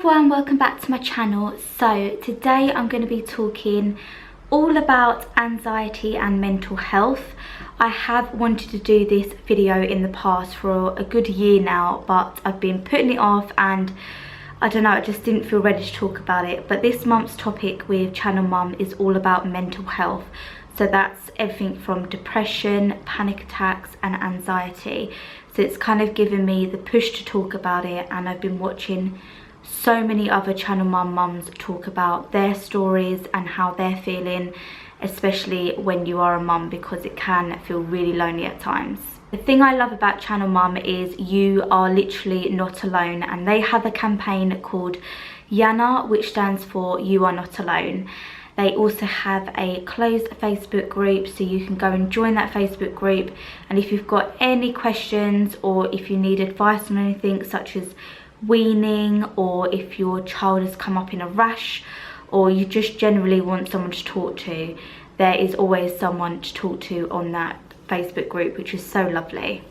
everyone, welcome back to my channel. So today I'm going to be talking all about anxiety and mental health. I have wanted to do this video in the past for a good year now, but I've been putting it off and I don't know, I just didn't feel ready to talk about it. But this month's topic with Channel Mum is all about mental health. So that's everything from depression, panic attacks and anxiety. So it's kind of given me the push to talk about it, and I've been watching so many other Channel Mum mums talk about their stories and how they're feeling, especially when you are a mum, because it can feel really lonely at times. The thing I love about Channel Mum is you are literally not alone, and they have a campaign called Yana, which stands for You Are Not Alone. They also have a closed Facebook group, so you can go and join that Facebook group, and if you've got any questions or if you need advice on anything such as weaning, or if your child has come up in a rash, or you just generally want someone to talk to, there is always someone to talk to on that Facebook group, which is so lovely.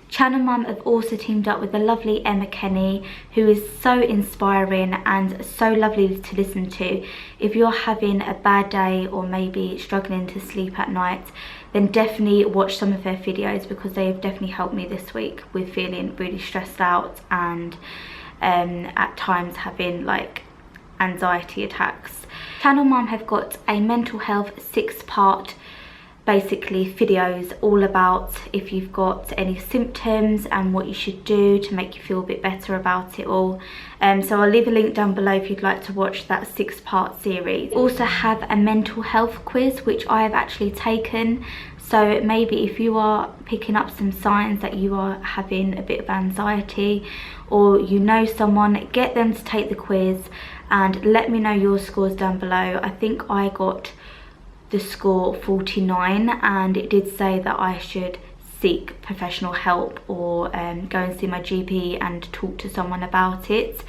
Channel Mum have also teamed up with the lovely Emma Kenny, who is so inspiring and so lovely to listen to. If you're having a bad day or maybe struggling to sleep at night, then definitely watch some of their videos, because they have definitely helped me this week with feeling really stressed out and at times having like anxiety attacks. Channel Mum have got a mental health 6-part basically videos all about if you've got any symptoms and what you should do to make you feel a bit better about it all. So I'll leave a link down below if you'd like to watch that 6-part series. Also have a mental health quiz, which I have actually taken. So maybe if you are picking up some signs that you are having a bit of anxiety, or you know someone, get them to take the quiz and let me know your scores down below. I think I got the score 49, and it did say that I should seek professional help or go and see my GP and talk to someone about it.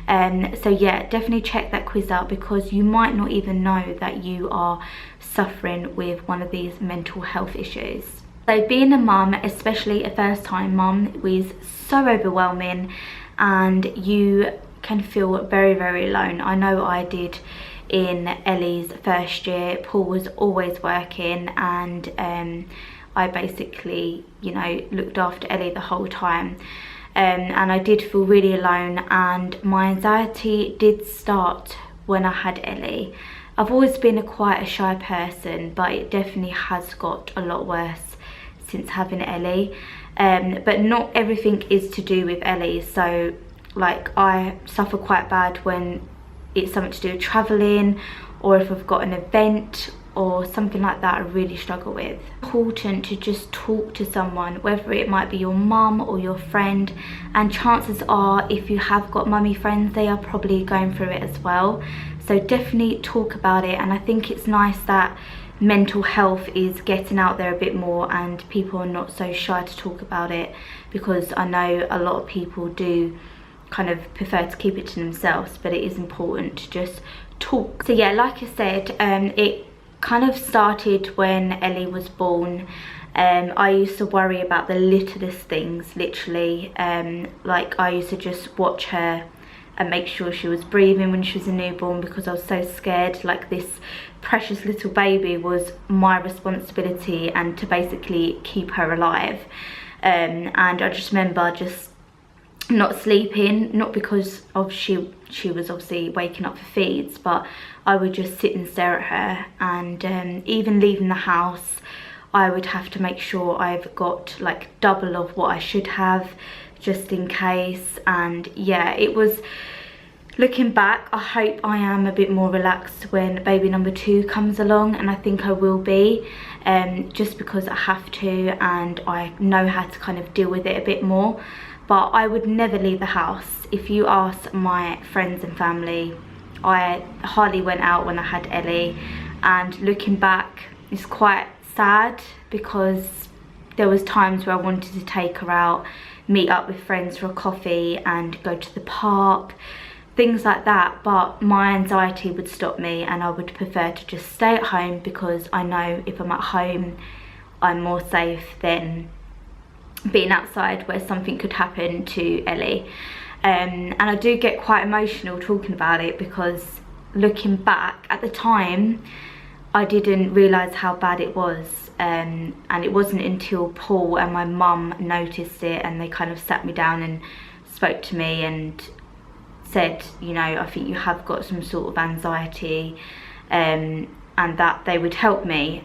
So yeah, definitely check that quiz out, because you might not even know that you are suffering with one of these mental health issues. So being a mum, especially a first time mum, is so overwhelming and you can feel very, very alone. I know I did in Ellie's first year. Paul was always working, and I basically, you know, looked after Ellie the whole time, and I did feel really alone, and my anxiety did start when I had Ellie. I've always been quite a shy person, but it definitely has got a lot worse since having Ellie. But not everything is to do with Ellie. So like, I suffer quite bad when it's something to do with traveling, or if I've got an event or something like that, I really struggle with. It's important to just talk to someone, whether it might be your mum or your friend, and chances are if you have got mummy friends, they are probably going through it as well. So definitely talk about it, and I think it's nice that mental health is getting out there a bit more and people are not so shy to talk about it, because I know a lot of people do kind of prefer to keep it to themselves, but it is important to just talk. So yeah, like I said, it kind of started when Ellie was born. I used to worry about the littlest things, literally. Like, I used to just watch her and make sure she was breathing when she was a newborn, because I was so scared. Like, this precious little baby was my responsibility, and to basically keep her alive. And I just remember just not sleeping, not because of she was obviously waking up for feeds, but I would just sit and stare at her. And even leaving the house, I would have to make sure I've got like double of what I should have, just in case. And yeah, it was, looking back, I hope I am a bit more relaxed when baby number 2 comes along, and I think I will be, just because I have to, and I know how to kind of deal with it a bit more. But I would never leave the house. If you ask my friends and family, I hardly went out when I had Ellie, and looking back, it's quite sad, because there was times where I wanted to take her out, meet up with friends for a coffee and go to the park, things like that, but my anxiety would stop me, and I would prefer to just stay at home, because I know if I'm at home I'm more safe than being outside where something could happen to Ellie. and I do get quite emotional talking about it, because looking back at the time I didn't realise how bad it was, and it wasn't until Paul and my mum noticed it, and they kind of sat me down and spoke to me and said, you know, I think you have got some sort of anxiety, and that they would help me.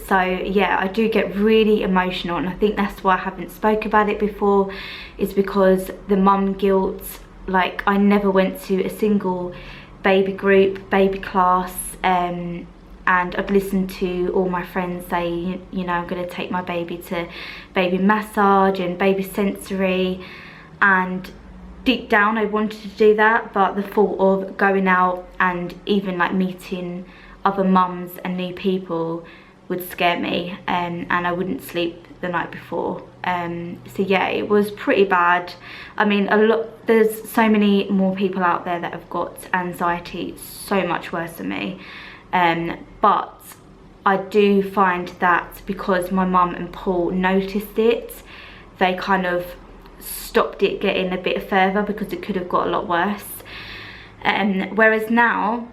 So yeah, I do get really emotional, and I think that's why I haven't spoke about it before, is because the mum guilt. Like, I never went to a single baby group, baby class, and I've listened to all my friends say, you know, I'm going to take my baby to baby massage and baby sensory, and deep down I wanted to do that, but the thought of going out and even like meeting other mums and new people would scare me, and I wouldn't sleep the night before. So yeah, it was pretty bad. I mean, there's so many more people out there that have got anxiety so much worse than me, but I do find that because my mum and Paul noticed it, they kind of stopped it getting a bit further, because it could have got a lot worse. Whereas now,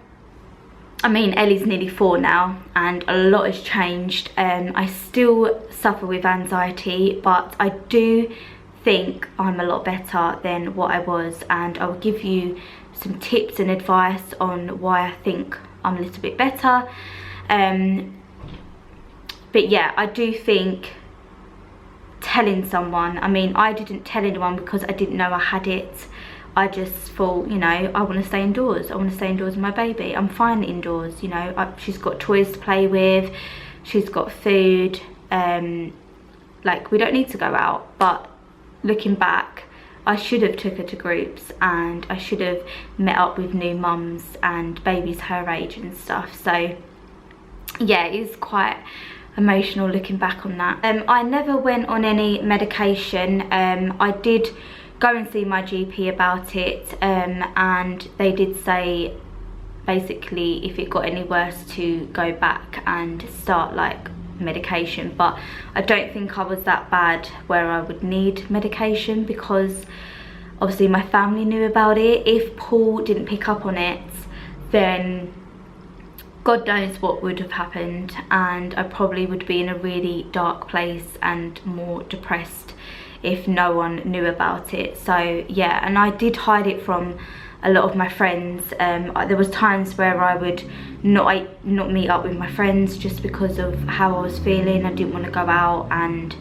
I mean, Ellie's nearly 4 now, and a lot has changed. I still suffer with anxiety, but I do think I'm a lot better than what I was, and I'll give you some tips and advice on why I think I'm a little bit better. But yeah, I do think telling someone, I mean, I didn't tell anyone because I didn't know I had it. I just thought, you know, I want to stay indoors. I want to stay indoors with my baby. I'm fine indoors, you know. She's got toys to play with. She's got food. Like, we don't need to go out. But looking back, I should have took her to groups, and I should have met up with new mums and babies her age and stuff. So yeah, it's quite emotional looking back on that. I never went on any medication. I did go and see my GP about it, and they did say basically if it got any worse to go back and start like medication, but I don't think I was that bad where I would need medication, because obviously my family knew about it. If Paul didn't pick up on it, then God knows what would have happened, and I probably would be in a really dark place and more depressed if no one knew about it. So yeah, and I did hide it from a lot of my friends. There was times where I would not meet up with my friends just because of how I was feeling. I didn't want to go out, and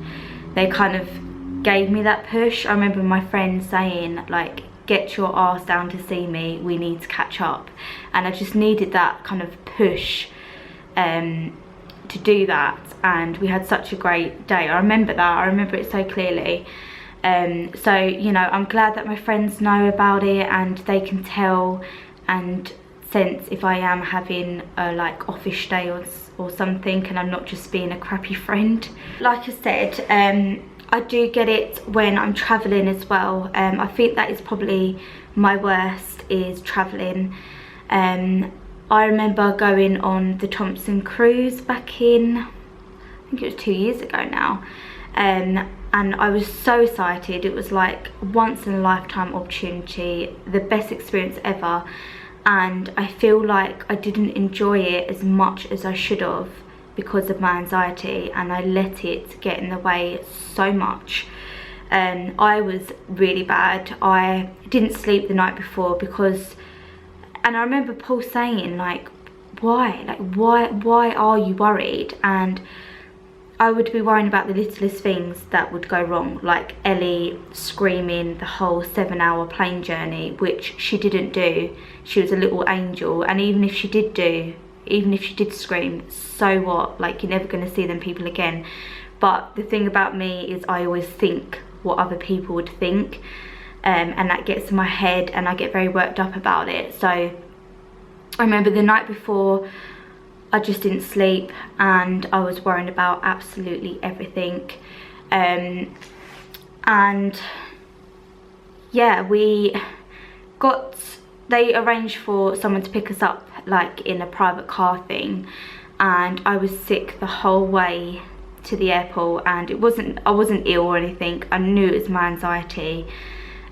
they kind of gave me that push. I remember my friend saying, like, get your ass down to see me, we need to catch up. And I just needed that kind of push to do that, and we had such a great day. I remember that, I remember it so clearly. So, you know, I'm glad that my friends know about it, and they can tell and sense if I am having a like offish day or something, and I'm not just being a crappy friend. Like I said, I do get it when I'm traveling as well. I think that is probably my worst, is traveling. I remember going on the Thompson cruise back in, I think it was 2 years ago now, and I was so excited. It was like once in a lifetime opportunity, the best experience ever, and I feel like I didn't enjoy it as much as I should have because of my anxiety, and I let it get in the way so much. I was really bad. I didn't sleep the night before because, and I remember Paul saying, like, why are you worried? And I would be worrying about the littlest things that would go wrong, like Ellie screaming the whole 7-hour plane journey, which she didn't do. She was a little angel, and even if she did scream, so what? Like, you're never going to see them people again. But the thing about me is I always think what other people would think, and that gets in my head, and I get very worked up about it. So I remember the night before, I just didn't sleep, and I was worrying about absolutely everything. And yeah, they arranged for someone to pick us up, like in a private car thing, and I was sick the whole way to the airport. And I wasn't ill or anything. I knew it was my anxiety,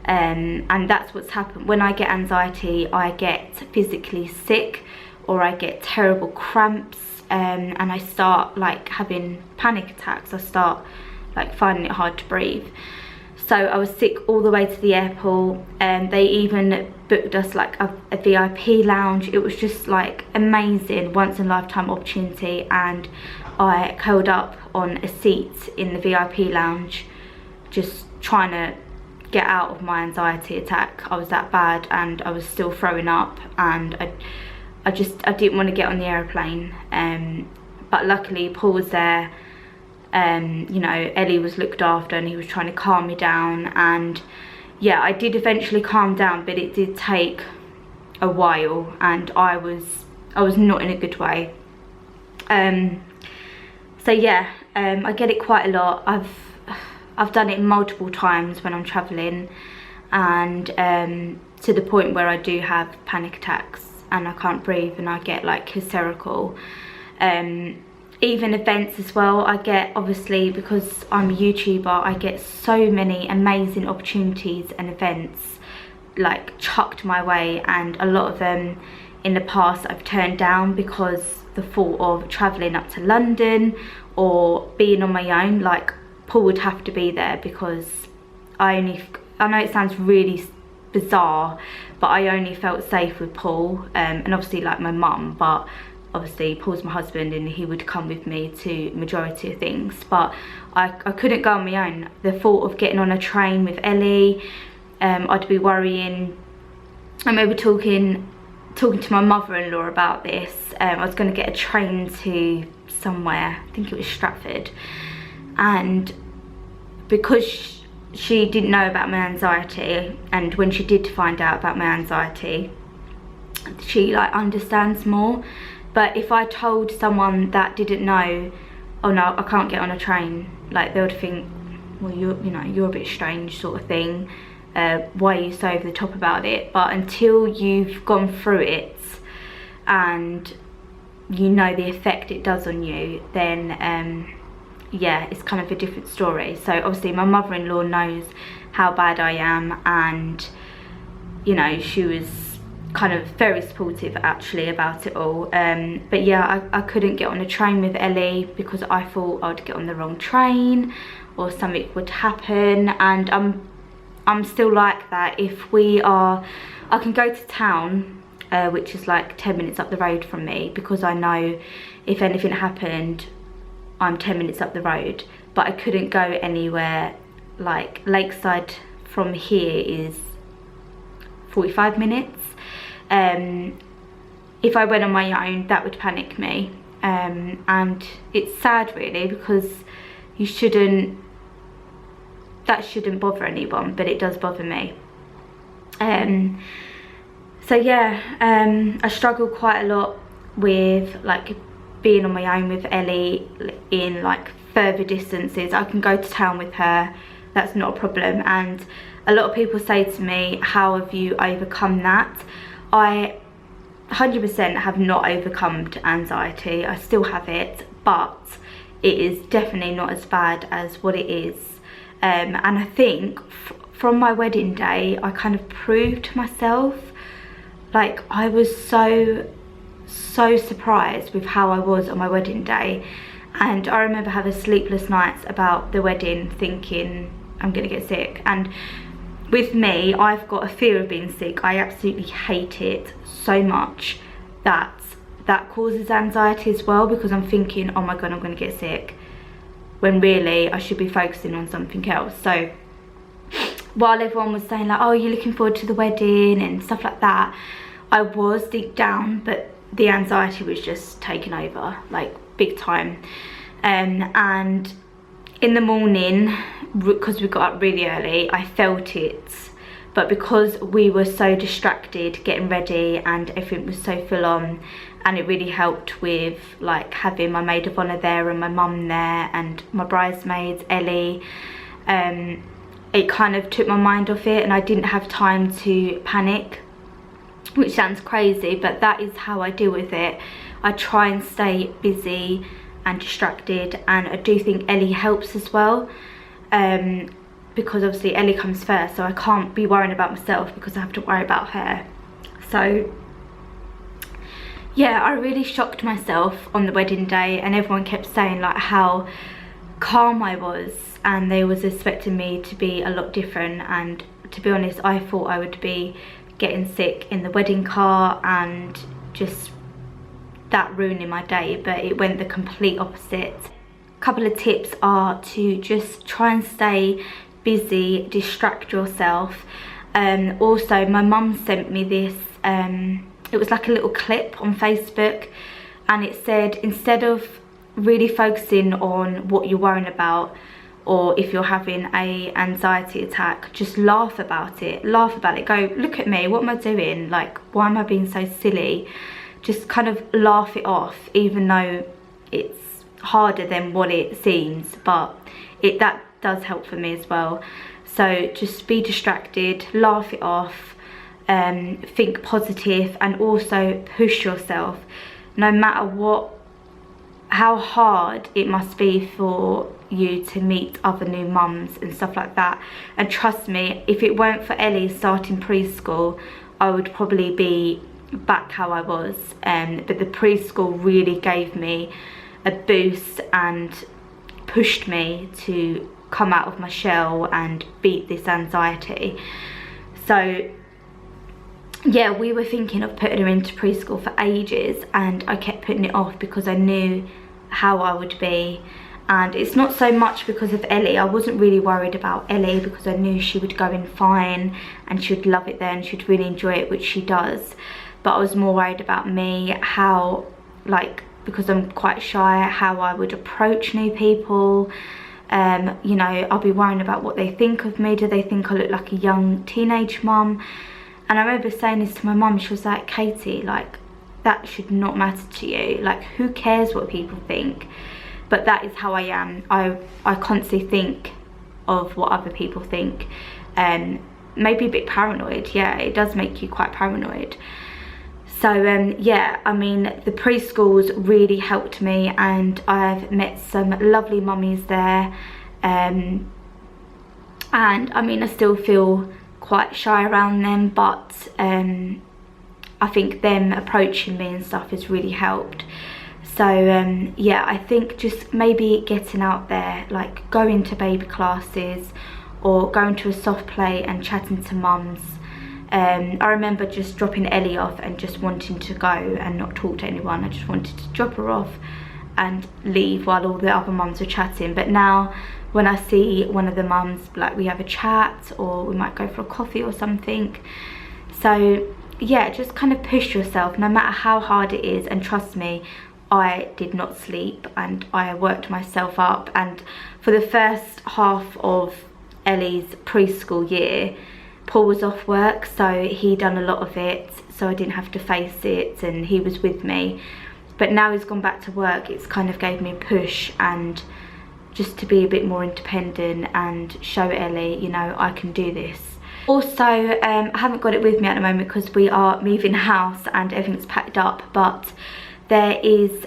and that's what's happened. When I get anxiety, I get physically sick, or I get terrible cramps, and I start like having panic attacks. I start like finding it hard to breathe. So I was sick all the way to the airport, and they even booked us like a VIP lounge. It was just like amazing, once in a lifetime opportunity, and I curled up on a seat in the VIP lounge, just trying to get out of my anxiety attack. I was that bad, and I was still throwing up, and I didn't want to get on the aeroplane. But luckily Paul was there. You know, Ellie was looked after, and he was trying to calm me down, and yeah, I did eventually calm down, but it did take a while, and I was not in a good way. So yeah, I get it quite a lot. I've done it multiple times when I'm traveling, and to the point where I do have panic attacks and I can't breathe, and I get like hysterical. Even events as well, I get, obviously because I'm a YouTuber, I get so many amazing opportunities and events like chucked my way, and a lot of them in the past I've turned down because the thought of travelling up to London or being on my own. Like Paul would have to be there, because I know it sounds really bizarre, but I only felt safe with Paul, and obviously like my mum, but obviously Paul's my husband and he would come with me to majority of things, but I couldn't go on my own. The thought of getting on a train with Ellie, I'd be worrying. I remember talking to my mother-in-law about this. I was going to get a train to somewhere, I think it was Stratford, and because she didn't know about my anxiety, and when she did find out about my anxiety, she like understands more. But if I told someone that didn't know, oh no, I can't get on a train, like they would think, well, you're a bit strange, sort of thing. Why are you so over the top about it? But until you've gone through it and you know the effect it does on you, then yeah, it's kind of a different story. So obviously my mother-in-law knows how bad I am, and you know, she was kind of very supportive actually about it all. But yeah, I couldn't get on a train with Ellie because I thought I'd get on the wrong train or something would happen, and I'm still like that. If I can go to town, which is like 10 minutes up the road from me, because I know if anything happened, I'm 10 minutes up the road. But I couldn't go anywhere. Like Lakeside from here is 45 minutes. If I went on my own, that would panic me, and it's sad really, because that shouldn't bother anyone, but it does bother me. So yeah, I struggle quite a lot with like being on my own with Ellie in like further distances. I can go to town with her, that's not a problem, and a lot of people say to me, how have you overcome that? I 100% have not overcome anxiety. I still have it, but it is definitely not as bad as what it is. And I think from my wedding day, I kind of proved to myself, like I was so surprised with how I was on my wedding day. And I remember having sleepless nights about the wedding, thinking I'm gonna get sick. And with me, I've got a fear of being sick. I absolutely hate it so much that causes anxiety as well, because I'm thinking, oh my god, I'm gonna get sick, when really I should be focusing on something else. So while everyone was saying like, oh, you're looking forward to the wedding and stuff like that, I was deep down, but the anxiety was just taking over like big time. And in the morning, because we got up really early, I felt it, but because we were so distracted getting ready and everything was so full on, and it really helped with like having my maid of honour there and my mum there and my bridesmaids, Ellie, it kind of took my mind off it, and I didn't have time to panic, which sounds crazy, but that is how I deal with it. I try and stay busy and distracted, and I do think Ellie helps as well, because obviously Ellie comes first, so I can't be worrying about myself because I have to worry about her. So yeah, I really shocked myself on the wedding day, and everyone kept saying like how calm I was, and they was expecting me to be a lot different. And to be honest, I thought I would be getting sick in the wedding car and just that ruining my day, but it went the complete opposite. A couple of tips are to just try and stay busy, distract yourself. Also, my mum sent me this, it was like a little clip on Facebook, and it said instead of really focusing on what you're worrying about, or if you're having a anxiety attack, just laugh about it. Go, look at me, what am I doing? Like, why am I being so silly? Just kind of laugh it off, even though it's harder than what it seems, but that does help for me as well. So just be distracted, laugh it off, think positive, and also push yourself. No matter how hard it must be for you to meet other new mums and stuff like that. And trust me, if it weren't for Ellie starting preschool, I would probably be back how I was. But the preschool really gave me a boost and pushed me to come out of my shell and beat this anxiety. So yeah, we were thinking of putting her into preschool for ages, and I kept putting it off because I knew how I would be. And it's not so much because of Ellie. I wasn't really worried about Ellie because I knew she would go in fine and she would love it there and she'd really enjoy it, which she does. But I was more worried about me, how, like, because I'm quite shy, how I would approach new people. You know, I'll be worrying about what they think of me. Do they think I look like a young teenage mum? And I remember saying this to my mum. She was like, Katie, like, that should not matter to you. Like, who cares what people think? But that is how I am. I constantly think of what other people think. Maybe a bit paranoid. Yeah, it does make you quite paranoid. So yeah, I mean, the preschools really helped me, and I've met some lovely mummies there. And I mean, I still feel quite shy around them, but I think them approaching me and stuff has really helped. So yeah, I think just maybe getting out there, like going to baby classes or going to a soft play and chatting to mums. I remember just dropping Ellie off and just wanting to go and not talk to anyone. I just wanted to drop her off and leave while all the other mums were chatting. But now when I see one of the mums, like, we have a chat or we might go for a coffee or something. So yeah, just kind of push yourself no matter how hard it is. And trust me, I did not sleep and I worked myself up. And for the first half of Ellie's preschool year, Paul was off work, so he done a lot of it, so I didn't have to face it and he was with me. But now he's gone back to work, it's kind of gave me a push, and just to be a bit more independent and show Ellie, you know, I can do this. Also, I haven't got it with me at the moment because we are moving house and everything's packed up, but there is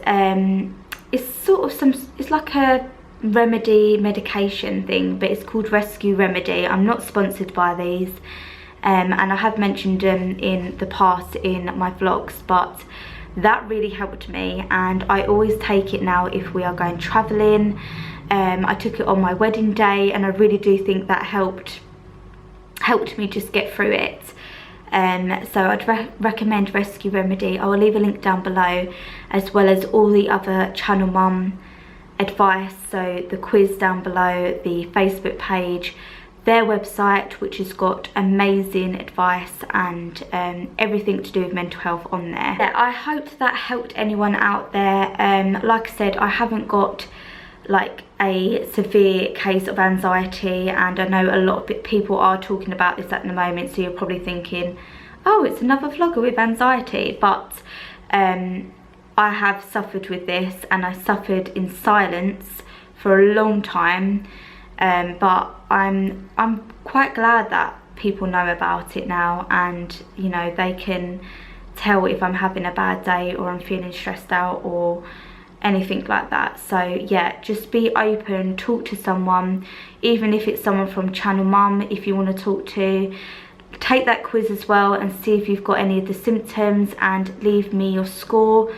it's sort of it's like a remedy medication thing, but it's called Rescue Remedy. I'm not sponsored by these, and I have mentioned them in the past in my vlogs, but that really helped me, and I always take it now if we are going traveling. I took it on my wedding day, and I really do think that helped me just get through it. So I'd recommend Rescue Remedy. I will leave a link down below, as well as all the other Channel Mum advice, so the quiz down below, the Facebook page, their website, which has got amazing advice and everything to do with mental health on there. Yeah, I hope that helped anyone out there. Like I said, I haven't got like a severe case of anxiety, and I know a lot of people are talking about this at the moment, so you're probably thinking, oh, it's another vlogger with anxiety. But I have suffered with this, and I suffered in silence for a long time, but I'm quite glad that people know about it now, and you know, they can tell if I'm having a bad day or I'm feeling stressed out, or anything like that. So yeah, just be open, talk to someone, even if it's someone from Channel Mum, if you want to talk to. Take that quiz as well and see if you've got any of the symptoms, and leave me your score.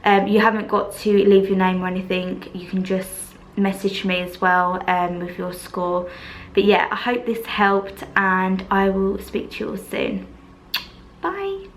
You haven't got to leave your name or anything, you can just message me as well with your score. But yeah, I hope this helped, and I will speak to you all soon.